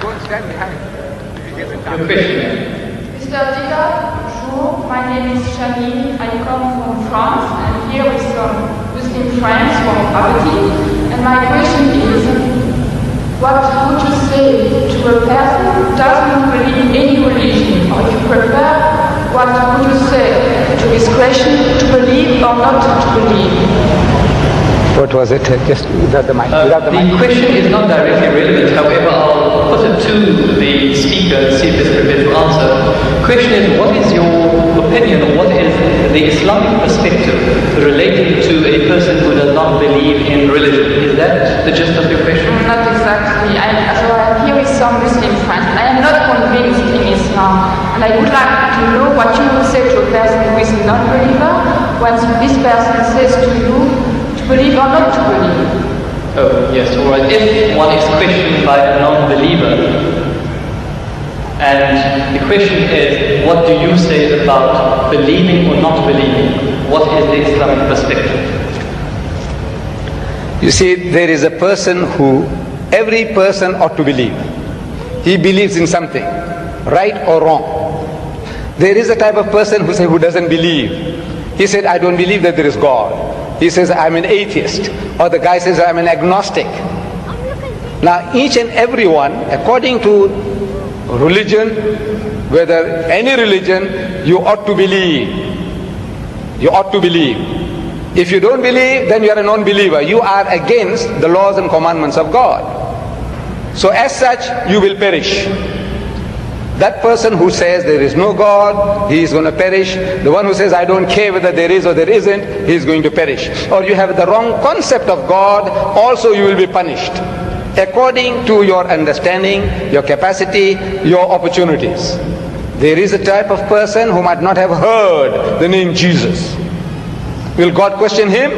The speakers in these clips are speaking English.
Go and stand behind. Your question. Mr. Dieter, bonjour. My name is Shani. I come from France and here with some Muslim friends from Aberdeen. And my question is, what would you say to a person who doesn't believe in any religion? Or if you prefer, what would you say to his question, to believe or not to believe? What was it? Just without the mic. The question is not directly relevant, however, I'll put it to the speaker and see if he's prepared to answer. The question is, what is your opinion, or what is the Islamic perspective relating to a person who does not believe in religion? Is that the gist of your question? Not exactly. I'm here with some Muslim friends. I am not convinced in Islam, and I would like to know what you would say to a person who is a non-believer when this person says to you, believe or not to believe. Oh, yes, all right. If one is questioned by a non-believer, and the question is, what do you say about believing or not believing? What is the Islamic perspective? You see, there is a person who, every person ought to believe. He believes in something, right or wrong. There is a type of person who doesn't believe. He said, I don't believe that there is God. He says, I'm an atheist. Or the guy says, I'm an agnostic. Now, each and every one, according to religion, whether any religion, you ought to believe. You ought to believe. If you don't believe, then you are a non-believer. You are against the laws and commandments of God. So as such, you will perish. That person who says there is no God, he is going to perish. The one who says I don't care whether there is or there isn't, he is going to perish. Or you have the wrong concept of God, also you will be punished. According to your understanding, your capacity, your opportunities. There is a type of person who might not have heard the name Jesus. Will God question him?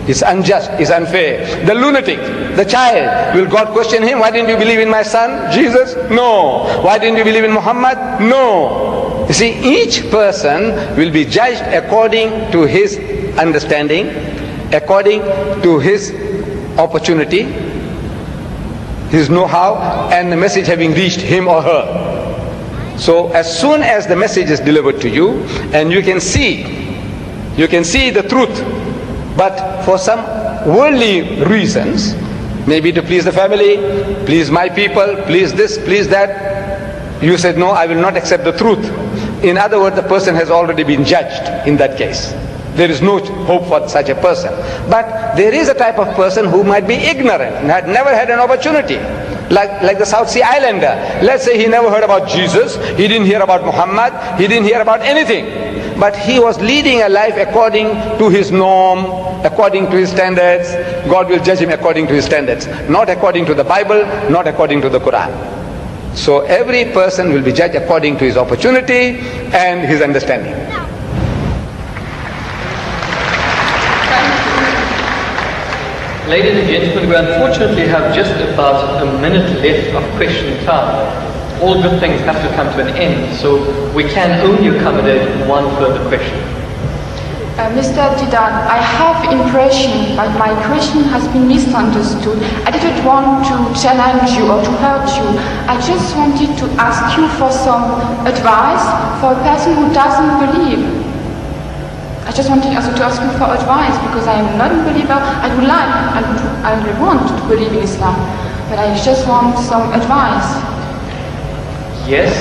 It's unjust, it's unfair. The lunatic, the child, will God question him? Why didn't you believe in my son, Jesus? No. Why didn't you believe in Muhammad? No. You see, each person will be judged according to his understanding, according to his opportunity, his know-how, and the message having reached him or her. So as soon as the message is delivered to you, and you can see the truth, but for some worldly reasons, maybe to please the family, please my people, please this, please that, you said, no, I will not accept the truth. In other words, the person has already been judged in that case. There is no hope for such a person. But there is a type of person who might be ignorant and had never had an opportunity. Like the South Sea Islander. Let's say he never heard about Jesus, he didn't hear about Muhammad, he didn't hear about anything. But he was leading a life according to his norm, according to his standards. God will judge him according to his standards, not according to the Bible, not according to the Quran. So every person will be judged according to his opportunity and his understanding. Ladies and gentlemen, we unfortunately have just about a minute left of question time. All good things have to come to an end, so we can only accommodate one further question. Mr. Diedat, I have impression that my question has been misunderstood. I didn't want to challenge you or to hurt you. I just wanted to ask you for some advice for a person who doesn't believe. I just wanted also to ask you for advice because I am a non-believer. I would want to believe in Islam, but I just want some advice. Yes,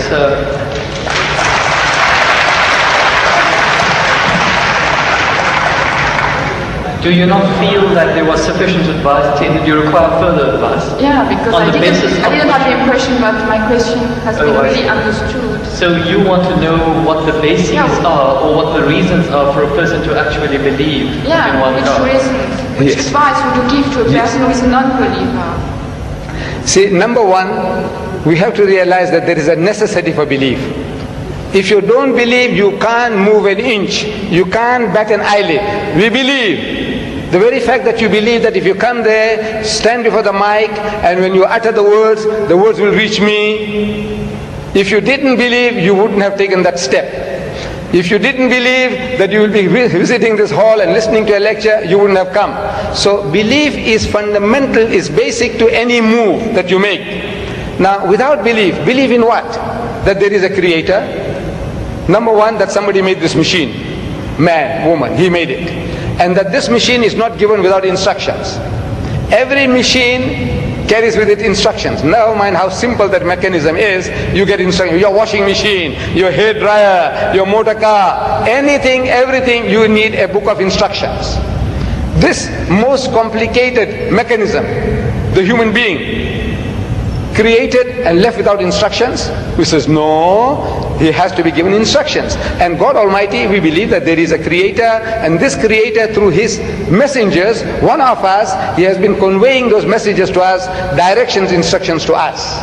do you not feel that there was sufficient advice? Did you require further advice? Yeah, because I didn't have the impression that my question has been really understood. So you want to know what the bases are, or what the reasons are for a person to actually believe in one God? Which advice would you give to a person who is a non-believer? See, number one, we have to realize that there is a necessity for belief. If you don't believe, you can't move an inch. You can't bat an eyelid. We believe. The very fact that you believe that if you come there, stand before the mic, and when you utter the words will reach me. If you didn't believe, you wouldn't have taken that step. If you didn't believe that you will be visiting this hall and listening to a lecture, you wouldn't have come. So belief is fundamental, is basic to any move that you make. Now, without belief in what? That there is a creator. Number one, that somebody made this machine. Man, woman, he made it. And that this machine is not given without instructions. Every machine carries with it instructions. Never mind how simple that mechanism is, you get instructions. Your washing machine, your hair dryer, your motor car, anything, everything, you need a book of instructions. This most complicated mechanism, the human being, created and left without instructions? Who says no, he has to be given instructions. And God Almighty, we believe that there is a creator, and this creator through his messengers, one of us, he has been conveying those messages to us, directions, instructions to us.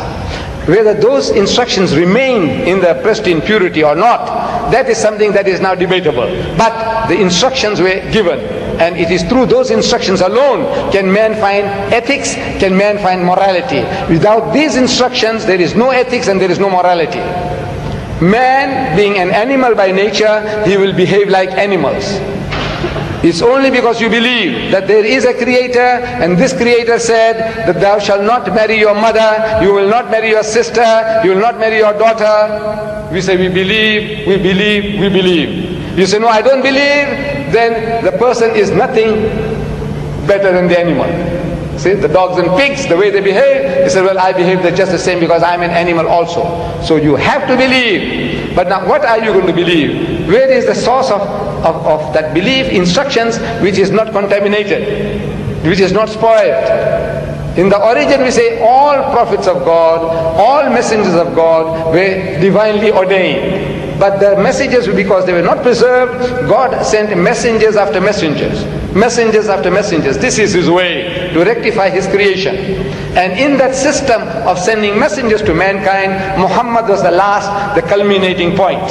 Whether those instructions remain in their pristine purity or not, that is something that is now debatable. But the instructions were given, and it is through those instructions alone can man find ethics, can man find morality. Without these instructions, there is no ethics and there is no morality. Man, being an animal by nature, he will behave like animals. It's only because you believe that there is a creator, and this creator said that thou shalt not marry your mother, you will not marry your sister, you will not marry your daughter. We say we believe, we believe, we believe. You say no, I don't believe, then the person is nothing better than the animal. See, the dogs and pigs, the way they behave, he said, well, I behave just the same because I'm an animal also. So you have to believe. But now what are you going to believe? Where is the source of that belief? Instructions which is not contaminated, which is not spoiled. In the origin we say all prophets of God, all messengers of God were divinely ordained. But the messages, because they were not preserved, God sent messengers after messengers. Messengers after messengers. This is His way to rectify His creation. And in that system of sending messengers to mankind, Muhammad was the last, the culminating point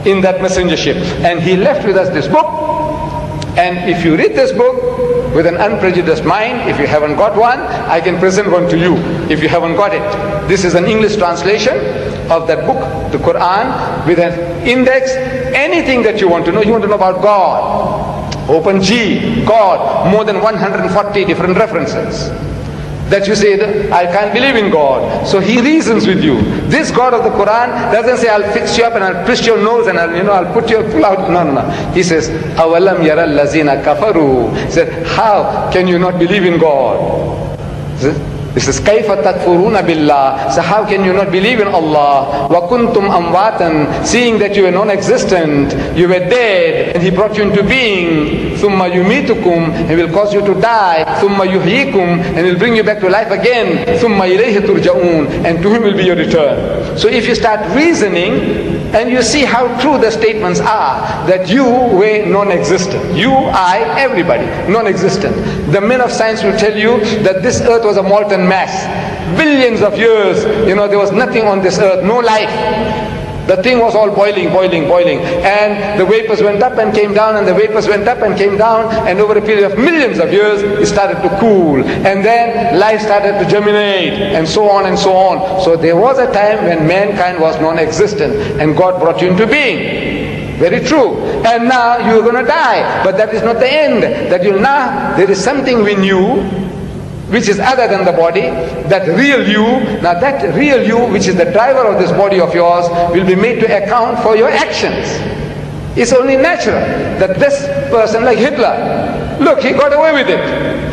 in that messengership. And he left with us this book. And if you read this book with an unprejudiced mind, if you haven't got one, I can present one to you if you haven't got it. This is an English translation of that book, the Quran, with an index. Anything that you want to know about God. Open G, God, more than 140 different references. That you say, I can't believe in God. So He reasons with you. This God of the Quran doesn't say, I'll fix you up and I'll twist your nose and I'll put your pull out. No. He says, Awalam yara allazina kafaru. He said, how can you not believe in God? He says, Kaifa takfuruna billah. So how can you not believe in Allah? Wa kuntum amwatan. Seeing that you were non-existent, you were dead, and He brought you into being. Thumma yumitukum. He will cause you to die. Thumma yuhyikum. And He'll bring you back to life again. Thumma ilayhi turja'un. And to Him will be your return. So if you start reasoning, and you see how true the statements are, that you were non-existent. You, I, everybody, non-existent. The men of science will tell you that this earth was a molten mass. Billions of years, there was nothing on this earth, no life. The thing was all boiling. And the vapors went up and came down, and the vapors went up and came down, and over a period of millions of years, it started to cool. And then life started to germinate, and so on and so on. So there was a time when mankind was non-existent, and God brought you into being. Very true. And now you're going to die. But that is not the end. That there is something in you which is other than the body, that real you. Now that real you, which is the driver of this body of yours, will be made to account for your actions. It's only natural that this person, like Hitler, look, he got away with it.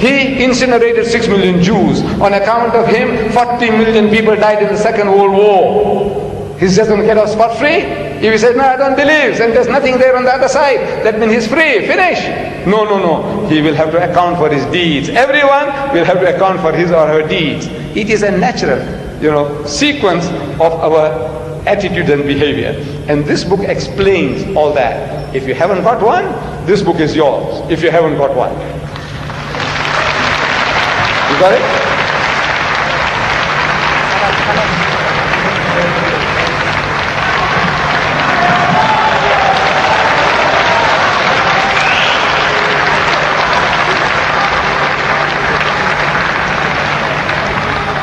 He incinerated 6 million Jews. On account of him, 40 million people died in the Second World War. He's just going to get off spot-free? If he says, no, I don't believe, and there's nothing there on the other side, that means he's free, finish. No. He will have to account for his deeds. Everyone will have to account for his or her deeds. It is a natural, sequence of our attitude and behavior. And this book explains all that. If you haven't got one, this book is yours. If you haven't got one. You got it?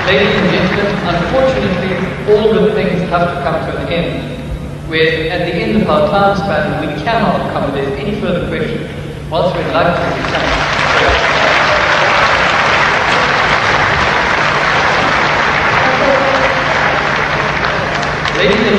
Ladies and gentlemen, unfortunately, all good things have to come to an end. Where at the end of our time span, we cannot accommodate any further questions. Whilst we'd like to thank even if